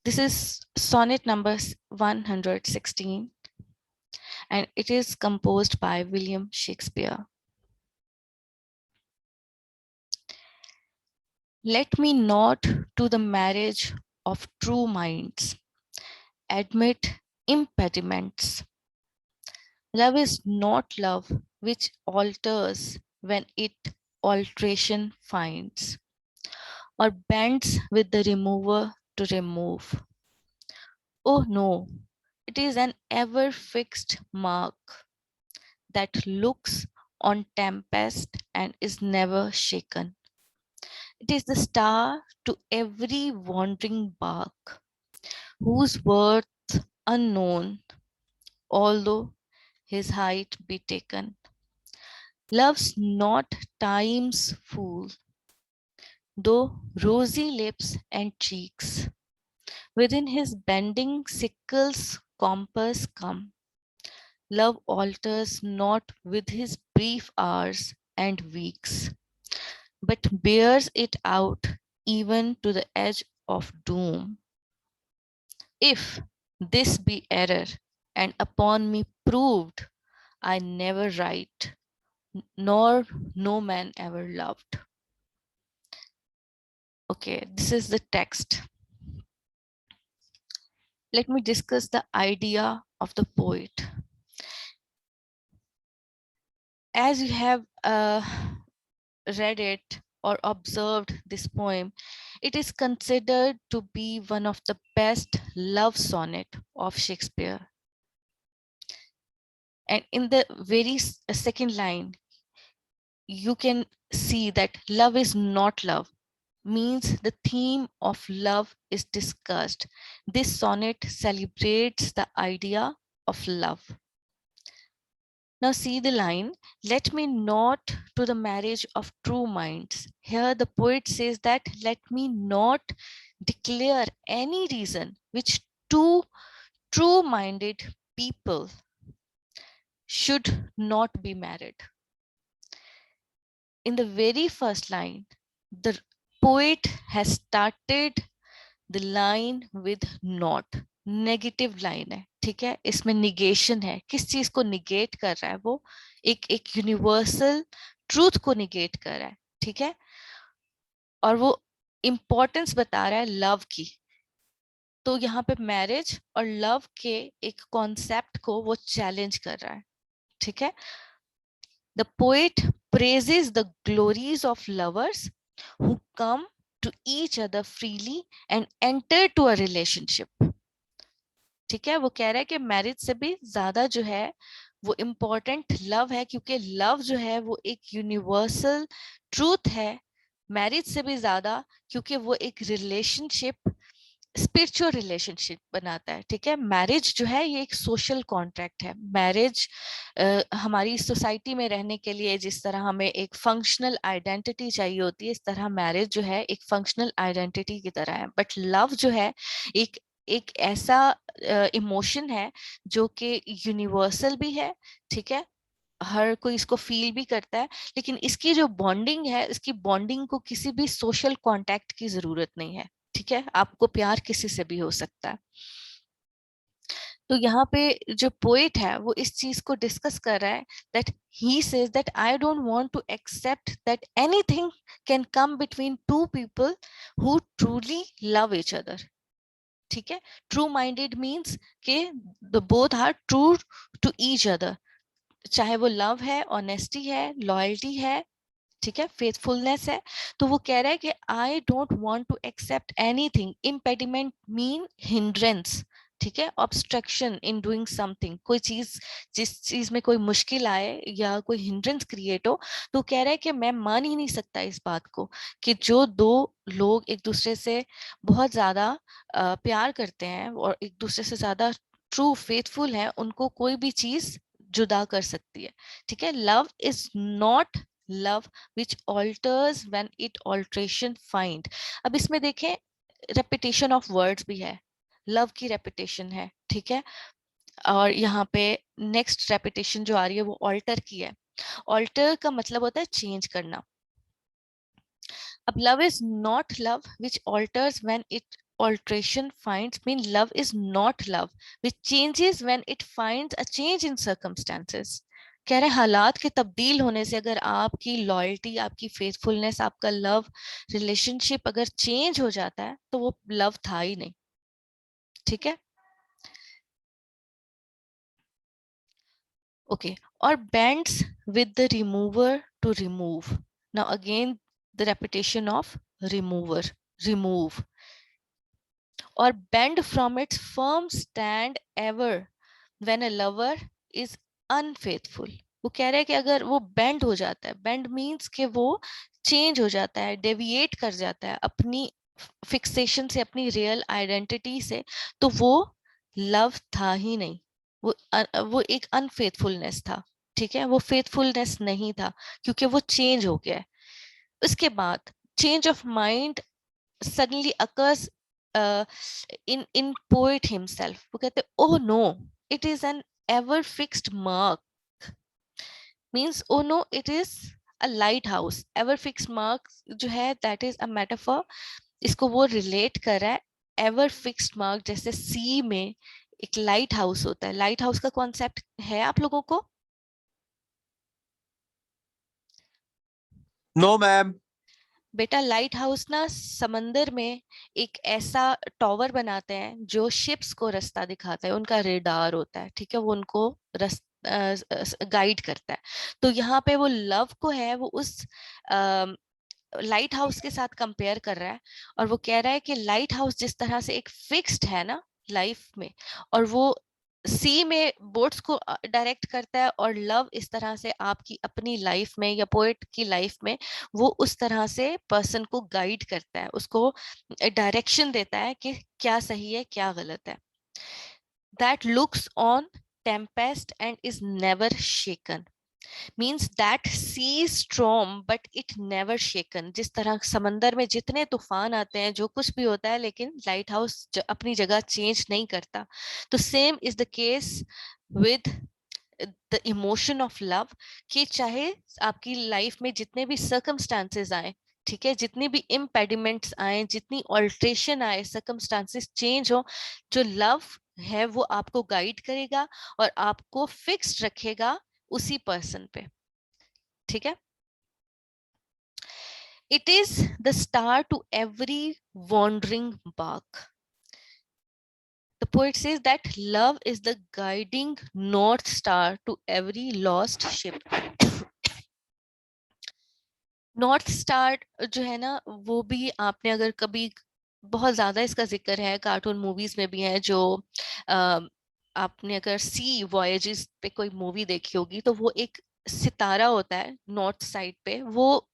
This is sonnet number 116, and it is composed by William Shakespeare. Let me not to the marriage of true minds admit impediments. Love is not love which alters when it alteration finds, or bends with the remover to remove. Oh no, it is an ever fixed mark that looks on tempest and is never shaken. It is the star to every wandering bark, whose worth unknown, although his height be taken. Love's not time's fool, though rosy lips and cheeks within his bending sickle's compass come. Love alters not with his brief hours and weeks, but bears it out even to the edge of doom. If this be error, and upon me proved, I never write, nor no man ever loved. Okay, this is the text. Let me discuss the idea of the poet. As you have read it or observed this poem, it is considered to be one of the best love sonnet of Shakespeare. And in the very second line, you can see that love is not love, means the theme of love is discussed. This sonnet celebrates the idea of love. Now see the line, let me not to the marriage of true minds. Here the poet says that let me not declare any reason which two true-minded people should not be married. In the very first line, the poet has started the line with not. Negative line है, ठीक है, इसमें negation है, किस चीज को negate कर रहा है वो, एक यूनिवर्सल ट्रूथ को निगेट कर रहा है, ठीक है, और वो इंपॉर्टेंस बता रहा है लव की। तो यहाँ पे मैरिज और लव के एक कॉन्सेप्ट को वो चैलेंज कर रहा है, ठीक है। The poet praises the glories of lovers who come to each other freely and enter to a relationship. ठीक है, वो कह रहा है कि मैरिज से भी ज्यादा जो है वो इम्पोर्टेंट लव है, क्योंकि लव जो है वो एक यूनिवर्सल ट्रूथ है, मैरिज से भी ज्यादा, क्योंकि वो एक रिलेशनशिप, स्पिरिचुअल रिलेशनशिप बनाता है, ठीक है। मैरिज जो है ये एक सोशल कॉन्ट्रैक्ट है। मैरिज हमारी सोसाइटी में रहने के लिए जिस तरह हमें एक फंक्शनल आइडेंटिटी चाहिए होती है, इस तरह मैरिज जो है एक फंक्शनल आइडेंटिटी की तरह है। बट लव जो है एक एक ऐसा इमोशन है जो कि यूनिवर्सल भी है, ठीक है, हर कोई इसको फील भी करता है, लेकिन इसकी जो बॉन्डिंग है, इसकी बॉन्डिंग को किसी भी सोशल कांटेक्ट की जरूरत नहीं है, ठीक है, आपको प्यार किसी से भी हो सकता है। तो यहाँ पे जो पोएट है वो इस चीज को डिस्कस कर रहा है that he says that I don't want to accept that anything can come between two people who truly love each other, ठीक है। ट्रू माइंडेड मीन्स के the both are true to each other, चाहे वो love है, honesty है, loyalty है, ठीक है, फेथफुलनेस है। तो वो कह रहा है कि I don't want to accept anything. Impediment mean hindrance, ठीक है, ऑब्स्ट्रक्शन इन डूइंग समथिंग, कोई चीज, जिस चीज में कोई मुश्किल आए या कोई हिंड्रेंस क्रिएट हो, तो कह रहा है कि मैं मान ही नहीं सकता इस बात को कि जो दो लोग एक दूसरे से बहुत ज्यादा प्यार करते हैं और एक दूसरे से ज्यादा ट्रू फेथफुल है, उनको कोई भी चीज जुदा कर सकती है, ठीक है। Love is not love which alters when it alteration find। अब इसमें देखें repetition of words भी है, love की repetition है, ठीक है, और यहाँ पे next repetition जो आ रही है वो alter की है। alter का मतलब होता है change करना। अब love is not love which alters when it alteration finds mean love is not love which changes when it finds a change in circumstances. कह रहे हालात के तब्दील होने से अगर आपकी लॉयल्टी, आपकी फेथफुलनेस, आपका लव रिलेशनशिप अगर चेंज हो जाता है तो वो लव था ही नहीं. ठीक है. Okay. Or bends with the remover to remove. Now again the repetition of remover, remove. Or bend from its firm stand ever when a lover is unfaithful. वो कह रहे हैं कि अगर वो बेंड हो जाता है, बेंड मीन्स कि वो चेंज हो जाता है, डेविएट कर जाता है अपनी फिक्सेशन से, अपनी रियल आइडेंटिटी से, तो वो लव था ही नहीं. वो एक अनफेथफुलनेस था. ठीक है, वो फेथफुलनेस नहीं था क्योंकि वो चेंज हो गया है. उसके बाद change of mind suddenly occurs in poet himself. वो कहते oh no, it is an ever fixed mark. Means oh no, it is a lighthouse. Ever fixed mark जो है that is a metaphor. इसको वो relate कर रहा है ever fixed mark, जैसे sea में एक लाइट हाउस होता है. लाइट हाउस का कॉन्सेप्ट है आप लोगों को? No ma'am. बेटा लाइट हाउस ना समंदर में एक ऐसा टॉवर बनाते हैं जो शिप्स को रास्ता दिखाता है, उनका रेडार होता है. ठीक है, वो उनको गाइड करता है. तो यहाँ पे वो लव को है वो उस लाइट हाउस के साथ कंपेयर कर रहा है. और वो कह रहा है कि लाइट हाउस जिस तरह से एक फिक्स्ड है ना लाइफ में, और वो सी में बोट्स को डायरेक्ट करता है, और लव इस तरह से आपकी अपनी लाइफ में या पोएट की लाइफ में वो उस तरह से पर्सन को गाइड करता है, उसको डायरेक्शन देता है कि क्या सही है क्या गलत है. That looks on tempest and is never shaken. Means that sea storm but it never shaken. जिस तरह समंदर में जितने तूफान आते हैं, जो कुछ भी होता है, लेकिन लाइट हाउस अपनी जगह चेंज नहीं करता. तो same is the case with the emotion of love, कि चाहे आपकी लाइफ में जितने भी सर्कमस्टांसेस आए, ठीक है, जितनी भी इम्पेडिमेंट्स आए, जितनी ऑल्ट्रेशन आए, सर्कमस्टांसेस चेंज हो, जो लव है वो आपको गाइड करेगा और आपको फिक्स्ड रखेगा उसी पर्सन पे. ठीक है. It is the star to every wandering bark. The poet says that love is the guiding north star to every lost ship. North star जो है ना, वो भी आपने अगर कभी, बहुत ज्यादा इसका जिक्र है कार्टून मूवीज में भी है, जो आपने अगर सी वॉयजेस पे कोई मूवी देखी होगी तो वो एक सितारा होता है नॉर्थ साइड पे, वो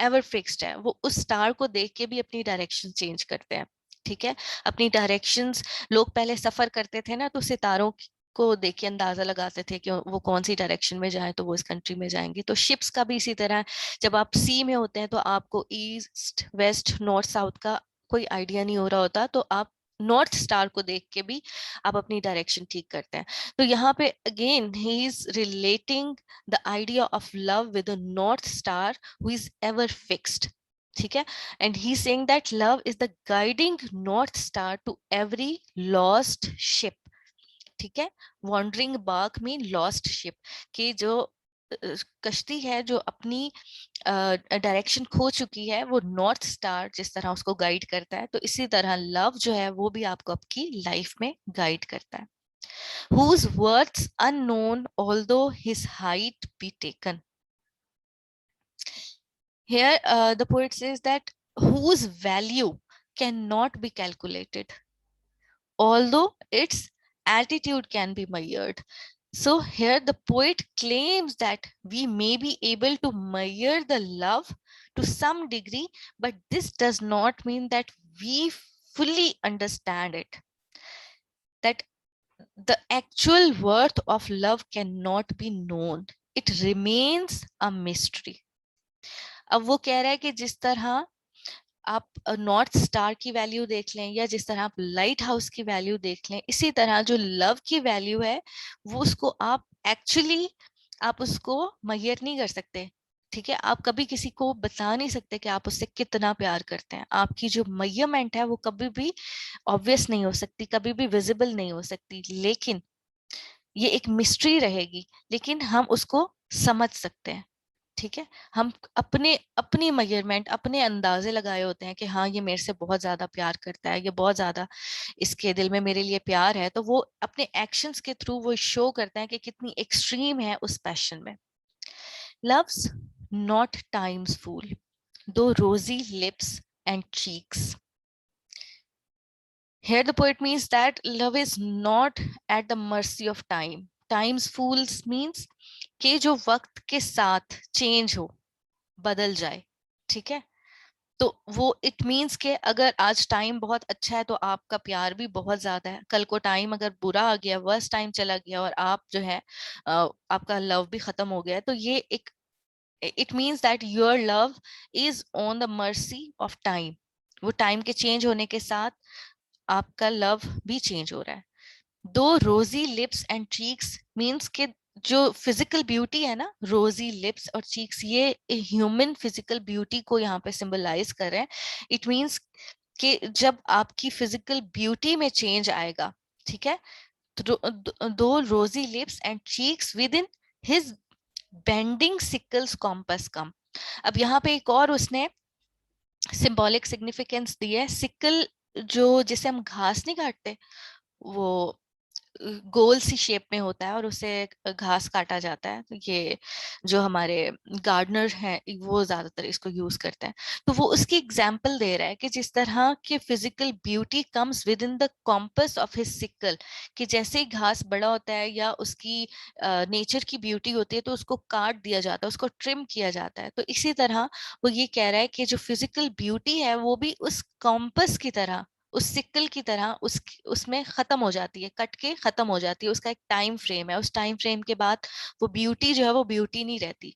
एवर फिक्स्ड है. वो उस स्टार को देख के भी अपनी डायरेक्शन चेंज करते हैं. ठीक है, अपनी डायरेक्शंस, लोग पहले सफर करते थे ना तो सितारों को देख के अंदाजा लगाते थे कि वो कौन सी डायरेक्शन में जाए तो वो इस कंट्री में जाएंगे. तो शिप्स का भी इसी तरह, जब आप सी में होते हैं तो आपको ईस्ट वेस्ट नॉर्थ साउथ का कोई आइडिया नहीं हो रहा होता, तो आप नॉर्थ स्टार को देख के भी आप अपनी डायरेक्शन ठीक करते हैं. तो यहाँ पे again he is relating the idea of love with a north star who is ever fixed. ठीक है, and he saying that love is the guiding north star to every lost ship. ठीक है, wandering bark mean lost ship, कि जो कश्ती है जो अपनी डायरेक्शन खो चुकी है, वो नॉर्थ स्टार जिस तरह उसको गाइड करता है, तो इसी तरह लव जो है वो भी आपको आपकी लाइफ में गाइड करता है. whose words unknown although his height be taken. Here the poet says that whose value cannot be calculated although its altitude can be measured. So here the poet claims that we may be able to measure the love to some degree, but this does not mean that we fully understand it. That the actual worth of love cannot be known. It remains a mystery. अब वो कह रहा है कि जिस तरह आप north star की वैल्यू देख लें या जिस तरह आप लाइट हाउस की वैल्यू देख लें, इसी तरह जो लव की वैल्यू है वो उसको आप एक्चुअली आप उसको मेजर नहीं कर सकते. ठीक है, आप कभी किसी को बता नहीं सकते कि आप उससे कितना प्यार करते हैं। आपकी जो मेजरमेंट है वो कभी भी ऑब्वियस नहीं हो सकती, कभी भी विजिबल नहीं हो सकती, लेकिन ये एक मिस्ट्री रहेगी, लेकिन हम उसको समझ सकते हैं। ठीक है, हम अपने अपनी मेजरमेंट, अपने अंदाजे लगाए होते हैं कि हाँ ये मेरे से बहुत ज्यादा प्यार करता है, ये बहुत ज्यादा, इसके दिल में मेरे लिए प्यार है, तो वो अपने एक्शंस के थ्रू वो शो करते हैं कि कितनी एक्सट्रीम है उस पैशन में। Love's not time's fool, though rosy lips and cheeks. Here the poet means that love is not at the mercy of time. Time's fools means कि जो वक्त के साथ चेंज हो, बदल जाए, ठीक है। तो वो इट मीन्स के अगर आज टाइम बहुत अच्छा है तो आपका प्यार भी बहुत ज्यादा है, कल को टाइम अगर बुरा आ गया, वर्स्ट टाइम चला गया और आप जो है आपका लव भी खत्म हो गया, तो ये एक it means that your love is on the mercy of time. वो टाइम के चेंज होने के साथ आपका लव भी चेंज हो रहा है। दो rosy lips and cheeks means के जो फिजिकल ब्यूटी है ना, रोजी लिप्स और चीक्स, ये ह्यूमन फिजिकल ब्यूटी को यहाँ पे सिंबलाइज कर रहे हैं। इट मीन्स कि जब आपकी फिजिकल ब्यूटी में चेंज आएगा, ठीक है, तो though rosy lips and cheeks within his bending sickle's compass come. अब यहाँ पे एक और उसने सिंबॉलिक सिग्निफिकेंस दी है। सिकल जो, जिसे हम घास नहीं काटते, वो गोल सी शेप में होता है और उसे घास काटा जाता है, तो ये जो हमारे गार्डनर हैं वो ज्यादातर इसको यूज करते हैं। तो वो उसकी एग्जाम्पल दे रहा है कि जिस तरह के physical beauty comes with in the compass of his sickle, कि जैसे ही घास बड़ा होता है या उसकी नेचर की ब्यूटी होती है तो उसको काट दिया जाता है, उसको ट्रिम किया जाता है, तो इसी तरह वो ये कह रहा है कि जो फिजिकल ब्यूटी है वो भी उस कॉम्पस की तरह, उस सिक्कल की तरह उसमें खत्म हो जाती है, कट के खत्म हो जाती है। उसका एक टाइम फ्रेम है, उस टाइम फ्रेम के बाद वो ब्यूटी जो है वो ब्यूटी नहीं रहती।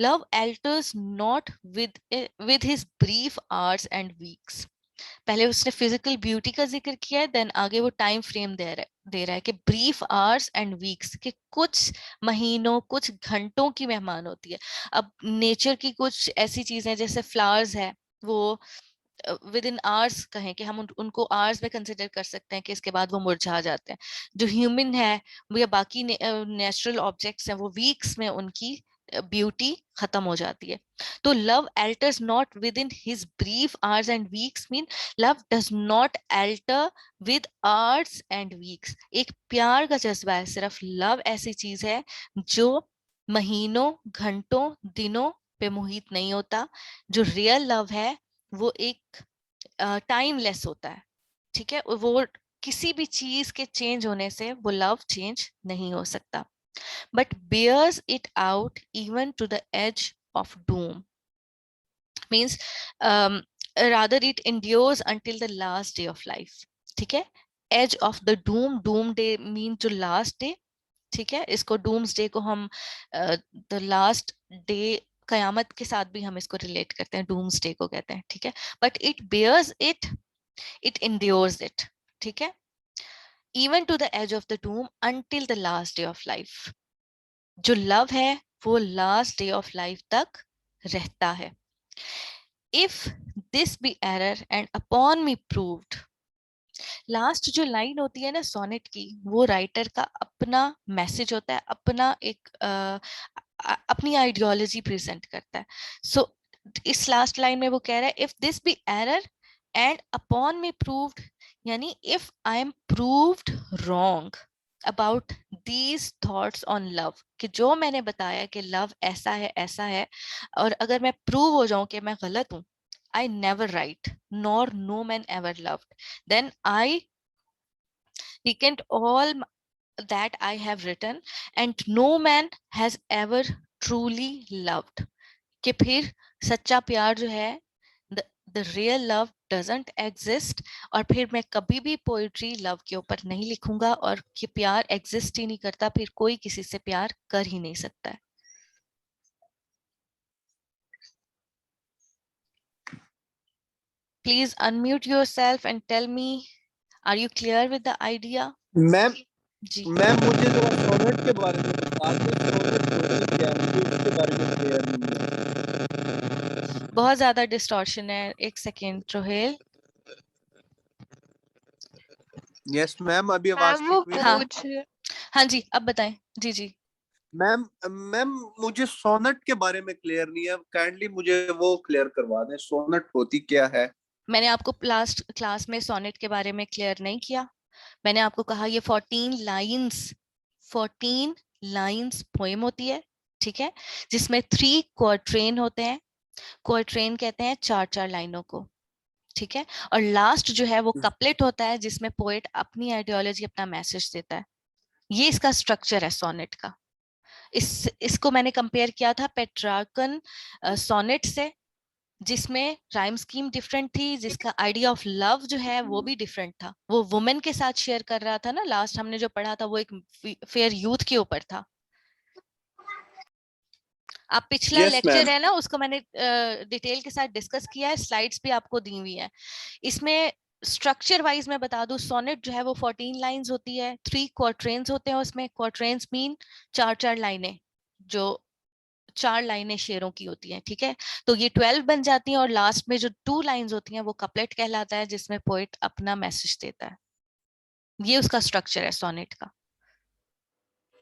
Love alters not with his brief hours and weeks. पहले उसने फिजिकल ब्यूटी का जिक्र किया है, देन आगे वो टाइम फ्रेम दे रहा है कि ब्रीफ आवर्स एंड वीक्स, के कुछ महीनों कुछ घंटों की मेहमान होती है। अब नेचर की कुछ ऐसी चीजें जैसे फ्लावर्स है, वो विद इन आवर्स कहें कि हम उनको आवर्स में कंसिडर कर सकते हैं कि इसके बाद वो मुरझा जाते हैं। जो ह्यूमन है वो या बाकी नेचुरल ऑब्जेक्ट्स हैं वो वीक्स में उनकी ब्यूटी खत्म हो जाती है। तो love alters not within his brief hours and weeks mean love does not alter with hours and weeks। एक प्यार का जज्बा है सिर्फ, लव ऐसी चीज है जो महीनों घंटों दिनों पे मोहित नहीं होता। जो रियल लव है वो एक टाइमलेस होता है, ठीक है, वो किसी भी चीज के चेंज होने से वो लव चेंज नहीं हो सकता, but bears it out even to the edge of doom means rather it endures until the last day of life। ठीक है, edge of the doom day mean जो last day, ठीक है, इसको डूम्स डे को हम द लास्ट डे, कयामत के साथ भी हम इसको रिलेट करते हैं, डूम्स डे को कहते हैं, ठीक है। But it bears it, it endures it, ठीक है, even to the edge of the doom until the last day of life. जो लव है वो लास्ट डे ऑफ लाइफ तक रहता है। If this be error and upon me proved, last जो line होती है ना सोनेट की, वो राइटर का अपना मैसेज होता है, अपना एक अपनी आइडियोलॉजी प्रेजेंट करता है। सो इस लास्ट लाइन में वो कह रहा है if this be error and upon me proved, यानी if I am proved wrong about these thoughts on love, कि जो मैंने बताया कि लव ऐसा है, और अगर मैं प्रूव हो जाऊं कि मैं गलत हूं, I never write, nor no man ever loved, then I recant all that I have written, and no man has ever truly loved। कि फिर सच्चा प्यार जो है, the real love doesn't exist, और फिर मैं कभी भी पोइट्री लव के ऊपर नहीं लिखूंगा, और कि प्यार एग्जिस्ट ही नहीं करता, फिर कोई किसी से प्यार कर ही नहीं सकता है। Please unmute yourself and tell me, are you clear with the idea? Ma'am ji ma'am मुझे जरा सोनेट के बारे में बता दें, सोनेट होती क्या है, मुझे उसके बारे में क्लियर नहीं है। बहुत ज्यादा डिस्टॉर्शन है, एक सेकेंड रोहेल। यस मैम, अभी आवाज मैम वो ठीक हुई? हाँ पूछ हाँ जी, अब बताएं। जी जी। मैम मैम मुझे सोनेट के बारे में क्लियर नहीं है, काइंडली मुझे वो क्लियर करवा दें, सोनेट होती क्या है? मैंने आपको लास्ट क्लास में सोनेट के बारे में क्लियर नहीं किया। मैंने आपको कहा ये 14 लाइंस पोएम होती है, ठीक है, जिसमें 3 क्वार्ट्रेन होते हैं। क्वार्ट्रेन कहते हैं 4 लाइनों को, ठीक है। और लास्ट जो है वो कपलेट होता है, जिसमें पोएट अपनी आइडियोलॉजी, अपना मैसेज देता है। ये इसका स्ट्रक्चर है सोनेट का। इसको मैंने कंपेयर किया था पेट्रार्कन सोनेट से, जिसमें राइम स्कीम डिफरेंट थी, जिसका आइडिया ऑफ लव जो है वो भी डिफरेंट था। वो वुमेन के साथ शेयर कर रहा था ना, लास्ट हमने जो पढ़ा था वो एक फेयर यूथ के ऊपर था। आप पिछला यस मैम। लेक्चर है ना, उसको मैंने डिटेल के साथ डिस्कस किया है, स्लाइड्स भी आपको दी हुई है। इसमें स्ट्रक्चर वाइज मैं बता दूं, सोनेट जो है वो 14 लाइंस होती है, 3 क्वार्ट्रेन्स होते हैं उसमें। क्वार्ट्रेन्स मीन 4 लाइनें, जो 4 लाइनें शेरों की होती हैं, ठीक है। तो ये 12 बन जाती हैं, और लास्ट में जो 2 लाइंस होती हैं वो कपलेट कहलाता है, जिसमें पोएट अपना मैसेज देता है। ये उसका स्ट्रक्चर है सोनेट का,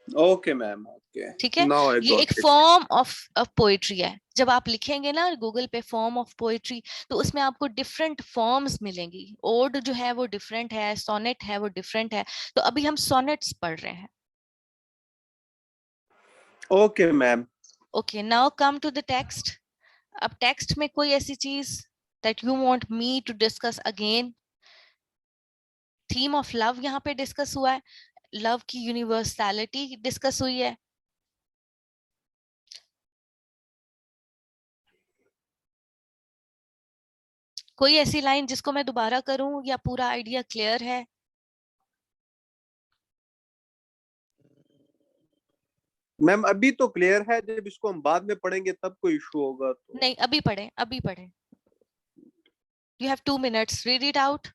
ओके मैम, ओके, ठीक है। नाउ आई ये एक got it. Form of poetry है। जब आप लिखेंगे ना गूगल पे फॉर्म ऑफ पोएट्री, तो उसमें आपको डिफरेंट फॉर्म्स मिलेंगी। ओड जो है वो डिफरेंट है, सोनेट है वो डिफरेंट है। तो अभी हम सोनेट्स पढ़ रहे हैं। Okay ma'am. Okay, now come to the text. अब टेक्स्ट में कोई ऐसी चीज that you want me to discuss again? Theme of love यहाँ पे डिस्कस हुआ है, लव की यूनिवर्सैलिटी डिस्कस हुई है। कोई ऐसी लाइन जिसको मैं दोबारा करूं, या पूरा आइडिया क्लियर है? मैम अभी तो क्लियर है, जब इसको हम बाद में पढ़ेंगे तब कोई इशू होगा तो। नहीं, अभी पढ़ें, अभी पढ़ें। You have 2 minutes. Read it out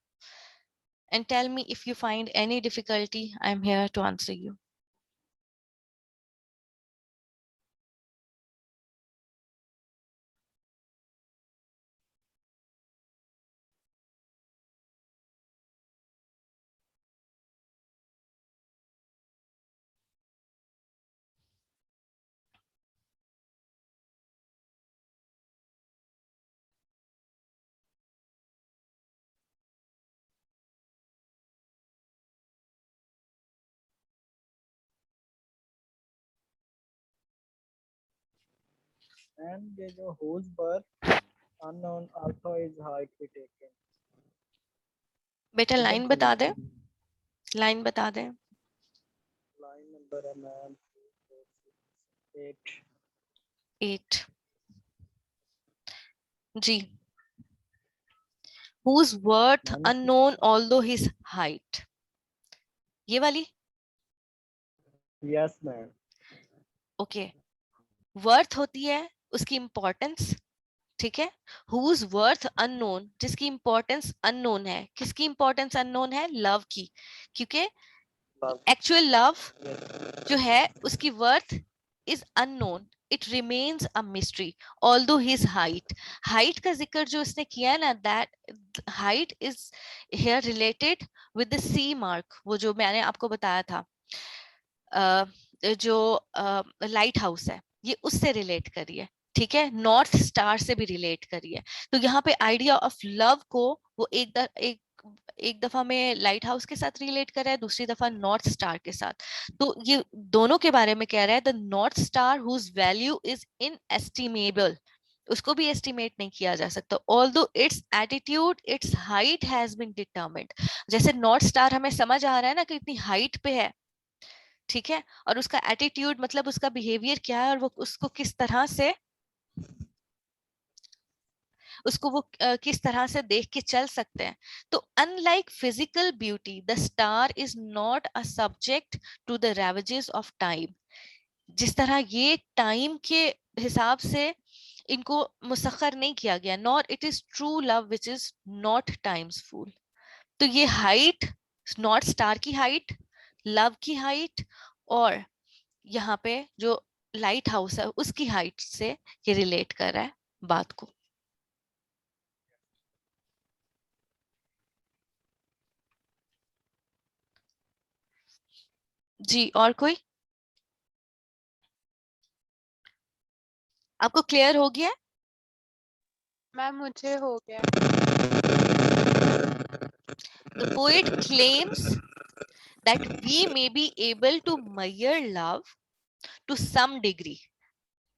and tell me if you find any difficulty. I'm here to answer you. and ये जो whose birth unknown also is hardly taken. बेटा एकदम लाइन बता दे, correct. लाइन बता दे। Line number है ma'am 8. 8 जी। Whose worth ma'am unknown although his height? ये वाली? yes ma'am. Okay. Worth होती है उसकी इंपॉर्टेंस, ठीक है। Whose worth unknown, जिसकी इंपॉर्टेंस अननोन है। किसकी इंपॉर्टेंस अननोन है? लव की, क्योंकि Love. Actual love Yes. जो है उसकी worth is unknown, it remains a mystery although his height. Height का जिक्र जो उसने किया है ना, that height is here related with the sea mark, वो जो मैंने आपको बताया था, जो लाइट हाउस है, ये उससे रिलेट करिए, ठीक है। नॉर्थ स्टार से भी रिलेट करिए। तो यहाँ पे आइडिया ऑफ लव को वो एक दफा में लाइट हाउस के साथ रिलेट कर रहा है, दूसरी दफा नॉर्थ स्टार के साथ। तो ये दोनों के बारे में कह रहा है, the north star whose value is inestimable, उसको भी एस्टिमेट नहीं किया जा सकता। Although its attitude, its height has been determined. जैसे नॉर्थ स्टार हमें समझ आ रहा है ना कि इतनी हाइट पे है, ठीक है, और उसका एटीट्यूड मतलब उसका बिहेवियर क्या है, और वो उसको किस तरह से, उसको वो किस तरह से देख के चल सकते हैं। तो unlike physical beauty, the star is not a subject to the ravages of time. जिस तरह ये टाइम के हिसाब से इनको मुसख्खर नहीं किया गया, nor it is true love which is not time's fool. तो ये हाइट, नॉर्थ स्टार की हाइट, लव की हाइट, और यहाँ पे जो लाइट हाउस है उसकी हाइट से ये रिलेट कर रहा है बात को। जी, और कोई? आपको क्लियर हो गया? मैम मुझे हो गया। The poet claims that we may be able to measure love to some degree.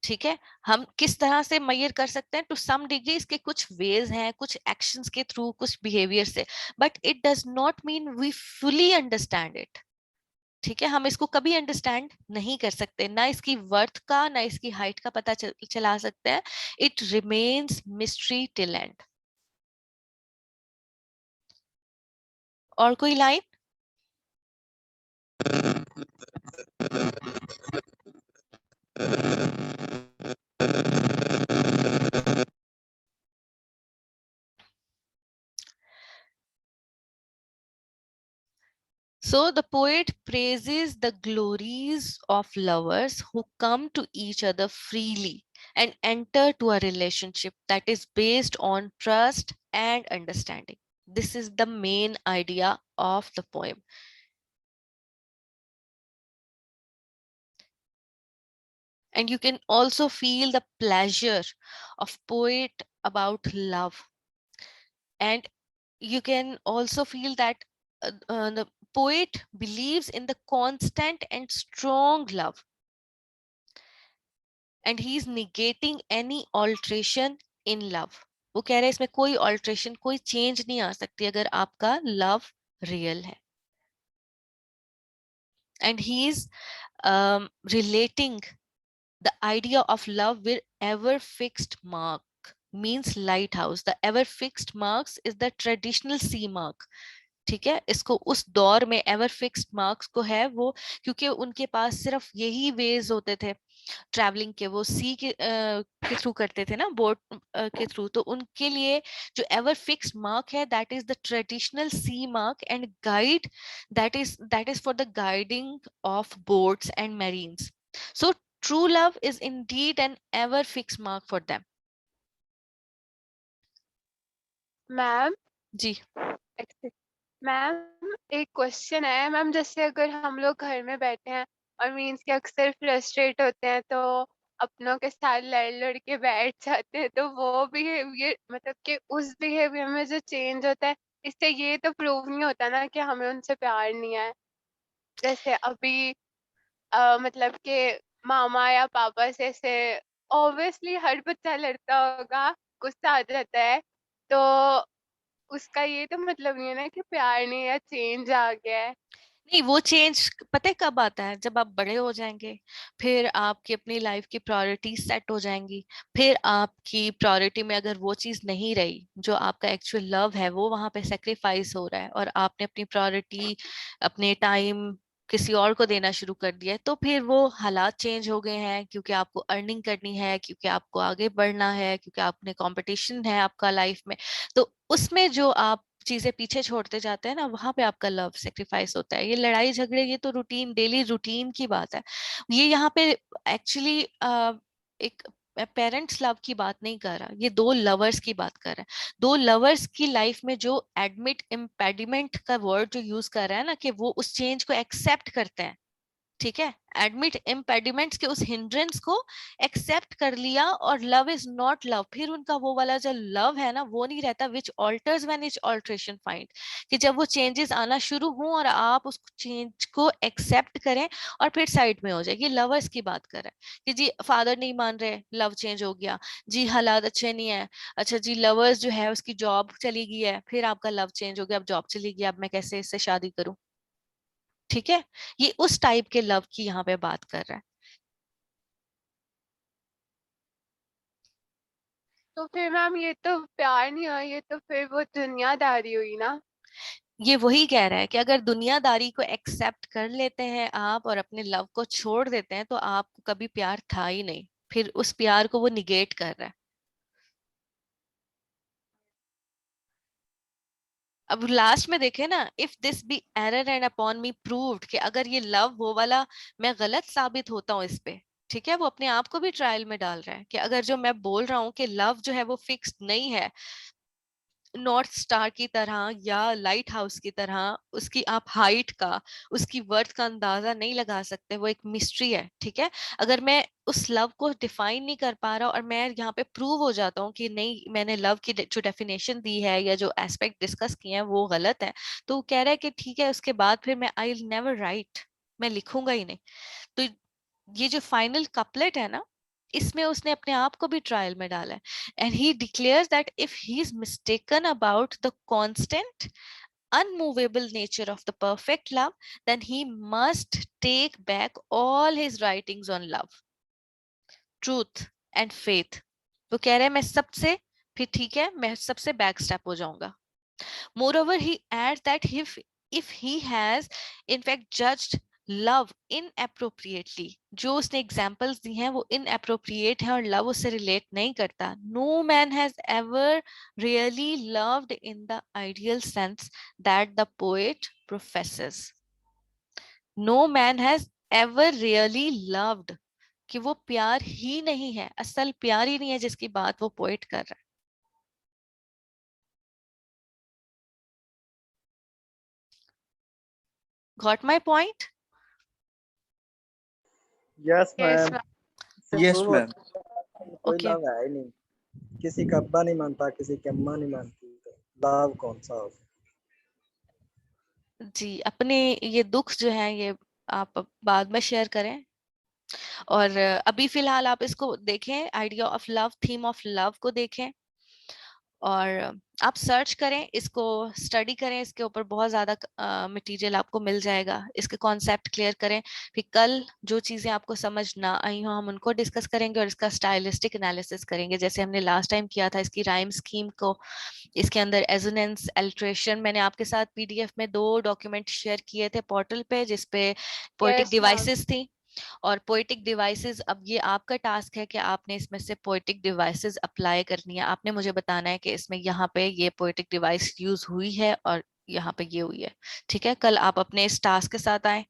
ठीक है, हम किस तरह से मेजर कर सकते हैं? टू सम डिग्री इसके कुछ वेज हैं, कुछ एक्शंस के थ्रू, कुछ बिहेवियर से, but it does not mean we fully understand it. ठीक है, हम इसको कभी अंडरस्टैंड नहीं कर सकते, ना इसकी वर्थ का ना इसकी हाइट का पता चला सकते हैं। It remains mystery till and. और कोई line? So the poet praises the glories of lovers who come to each other freely and enter to a relationship that is based on trust and understanding. This is the main idea of the poem. And you can also feel the pleasure of poet about love. And you can also feel that the poet believes in the constant and strong love, and he is negating any alteration in love. वो कह रहे हैं इसमें कोई alteration, कोई change नहीं आ सकती अगर आपका लव रियल है। And he is relating the idea of love with ever fixed mark, means lighthouse. The ever fixed marks is the traditional sea mark. ठीक है, इसको उस दौर में एवर फिक्स्ड मार्क्स को है वो, क्योंकि उनके पास सिर्फ यही वेज होते थे ट्रैवलिंग के, वो सी के थ्रू करते थे ना, बोट के थ्रू। तो उनके लिए जो एवर फिक्स्ड मार्क है, that is the traditional sea mark and guide, that is for the guiding of boats and mariners. So true love is indeed an ever fixed mark for them. Ma'am ji. Ma'am एक question है ma'am, जैसे अगर हम लोग घर में बैठे हैं और मीन्स के अक्सर फ्रस्ट्रेट होते हैं तो अपनों के साथ लड़ लड़ के बैठ जाते हैं, तो वो बिहेवियर मतलब कि उस बिहेवियर में जो चेंज होता है, इससे ये तो प्रूव नहीं होता ना कि हमें उनसे प्यार नहीं है। जैसे अभी मतलब कि मामा या पापा से ऐसे ऑब्वियसली हर बच्चा लड़ता होगा, गुस्सा आ जाता है, तो उसका ये तो मतलब नहीं है ना कि प्यार नहीं है, चेंज आ गया है। नहीं, वो चेंज पता है कब आता है? जब आप बड़े हो जाएंगे, फिर आपकी अपनी लाइफ की प्रायोरिटी सेट हो जाएंगी, फिर आपकी प्रायोरिटी में अगर वो चीज नहीं रही जो आपका एक्चुअल लव है, वो वहां पे सेक्रीफाइस हो रहा है और आपने अपनी प्रायोरिटी, अपने टाइम किसी और को देना शुरू कर दिया है, तो फिर वो हालात चेंज हो गए हैं, क्योंकि आपको अर्निंग करनी है, क्योंकि आपको आगे बढ़ना है, क्योंकि आपने कंपटीशन है आपका लाइफ में। तो उसमें जो आप चीजें पीछे छोड़ते जाते हैं ना, वहां पे आपका लव सेक्रीफाइस होता है। ये लड़ाई झगड़े, ये तो रूटीन, डेली रूटीन की बात है। ये यहाँ पे एक्चुअली एक पेरेंट्स लव की बात नहीं कर रहा, ये दो लवर्स की बात कर रहा है। दो लवर्स की लाइफ में जो एडमिट इम्पेडिमेंट का वर्ड जो यूज कर रहा है ना, कि वो उस चेंज को एक्सेप्ट करते हैं। ठीक है, एडमिट इम्पेडिमेंट्स के उस हिंड्रेंस को एक्सेप्ट कर लिया, और लव इज नॉट लव, फिर उनका वो वाला जो लव है ना, वो नहीं रहता, which alters when is alteration find, कि जब वो चेंजेस आना शुरू हो और आप उस चेंज को एक्सेप्ट करें और फिर साइड में हो जाए। ये लवर्स की बात कर रहे हैं कि जी फादर नहीं मान रहे, लव चेंज हो गया, जी हालात अच्छे नहीं है, अच्छा जी लवर्स जो है उसकी जॉब चली गई है, फिर आपका लव चेंज हो गया, अब जॉब चली गई, अब मैं कैसे इससे शादी करूं। ठीक है, ये उस टाइप के लव की यहाँ पे बात कर रहा है। तो फिर मैम ये तो प्यार नहीं हुआ, ये तो फिर वो दुनियादारी हुई ना। ये वही कह रहा है कि अगर दुनियादारी को एक्सेप्ट कर लेते हैं आप और अपने लव को छोड़ देते हैं, तो आपको कभी प्यार था ही नहीं, फिर उस प्यार को वो निगेट कर रहा है। अब लास्ट में देखे ना, if this be error and upon me proved, कि अगर ये लव वो वाला मैं गलत साबित होता हूँ इस पे, ठीक है, वो अपने आप को भी ट्रायल में डाल रहा है कि अगर जो मैं बोल रहा हूँ कि लव जो है वो फिक्स्ड नहीं है, नॉर्थ स्टार की तरह या लाइट हाउस की तरह उसकी आप हाइट का, उसकी वर्थ का अंदाजा नहीं लगा सकते, वो एक मिस्ट्री है, ठीक है। अगर मैं उस लव को डिफाइन नहीं कर पा रहा और मैं यहाँ पे प्रूव हो जाता हूँ कि नहीं, मैंने लव की जो डेफिनेशन दी है या जो एस्पेक्ट डिस्कस किए हैं वो गलत है, तो वो कह रहा है कि ठीक है, उसके बाद फिर मैं आई विल नेवर राइट, मैं लिखूंगा ही नहीं। तो ये जो फाइनल कपलेट है ना, इसमें उसने अपने आप को भी ट्रायल में डाला है। And he declares that if he is mistaken about the constant unmovable nature of the perfect love, then he must take back all his writings on love, truth and faith. वो कह रहे हैं मैं सबसे, फिर ठीक है, मैं सबसे बैक स्टेप हो जाऊंगा। Moreover, he adds that if he has in fact judged love inappropriately, जो उसने examples दी हैं वो inappropriate है और love उससे relate नहीं करता, no man has ever really loved in the ideal sense that the poet professes. No man has ever really loved, कि वो प्यार ही नहीं है, असल प्यार ही नहीं है जिसकी बात वो पोएट कर रहा है। Got my point? Yes yes ma'am. Ma'am. Yes ma'am. कोई Okay. लव है ही नहीं, किसी का अब्बा नहीं मानता, किसी की अम्मा नहीं मानती, तो लव कौन सा हो? जी, अपने ये दुख जो है ये आप बाद में शेयर करें, और अभी फिलहाल आप इसको देखें, idea of love, theme of love को देखें, और आप सर्च करें, इसको स्टडी करें, इसके ऊपर बहुत ज़्यादा मटेरियल आपको मिल जाएगा, इसके कॉन्सेप्ट क्लियर करें। फिर कल जो चीज़ें आपको समझ ना आई हो हम उनको डिस्कस करेंगे और इसका स्टाइलिस्टिक एनालिसिस करेंगे, जैसे हमने लास्ट टाइम किया था इसकी राइम स्कीम को, इसके अंदर एजोनेंस, एल्ट्रेशन। मैंने आपके साथ पीडीएफ में 2 डॉक्यूमेंट शेयर किए थे पोर्टल पे, जिसपे पोएटिक यस मैम। डिवाइसेस थी और पोएटिक डिवाइसेस। अब ये आपका टास्क है कि आपने इसमें से पोएटिक डिवाइसेस अप्लाई करनी है, आपने मुझे बताना है कि इसमें यहाँ पे ये पोएटिक डिवाइस यूज हुई है और यहाँ पे ये हुई है, ठीक है। कल आप अपने इस टास्क के साथ आए।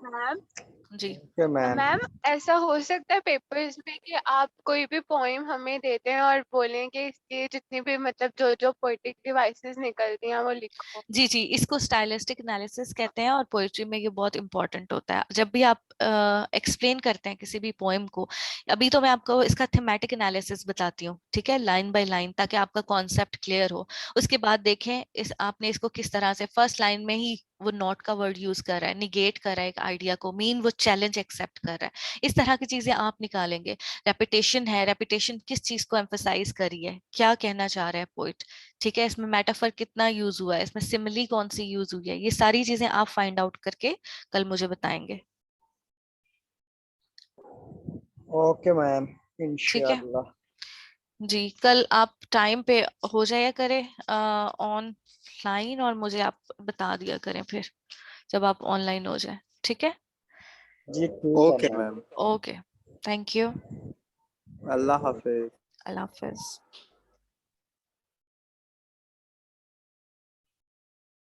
मैम जी ओके मैम। मैम ऐसा हो सकता है पेपर्स में कि आप कोई भी पोइम हमें देते हैं और बोलें कि इसकी जितनी भी मतलब जो जो पोएटिक डिवाइसेस निकलती हैं वो लिखो। जी जी, इसको स्टाइलिस्टिक एनालिसिस कहते हैं और पोएट्री में ये बहुत इंपॉर्टेंट होता है। जब भी आप एक्सप्लेन करते हैं किसी भी पोएम को, अभी तो मैं आपको इसका थीमेटिक एनालिसिस बताती हूँ, ठीक है, लाइन बाय लाइन, ताकि आपका कॉन्सेप्ट क्लियर हो। उसके बाद देखें इस आपने इसको किस तरह से फर्स्ट लाइन में ही वो नॉट का वर्ड यूज कर रहा है, निगेट कर रहा है एक आइडिया को, मीन वो चैलेंज एक्सेप्ट कर रहा है, इस तरह की चीजें आप निकालेंगे। रेपिटेशन है, रेपिटेशन किस चीज को एम्फसाइज करी है, क्या कहना चाह रहा है पोइट, ठीक है, इसमें मेटाफर कितना यूज हुआ है, इसमें सिमिली कौन सी यूज हुई है, ये सारी चीजें आप फाइंड आउट करके कल मुझे बताएंगे, ओके मैम, ठीक है। इंशाल्लाह। जी, कल आप टाइम पे हो जाया करें ऑनलाइन, और मुझे आप बता दिया करें फिर जब आप ऑनलाइन हो जाए, ठीक है। जी ठीक है okay ma'am. Ma'am. Okay, thank you, Allah Hafiz. Allah Hafiz.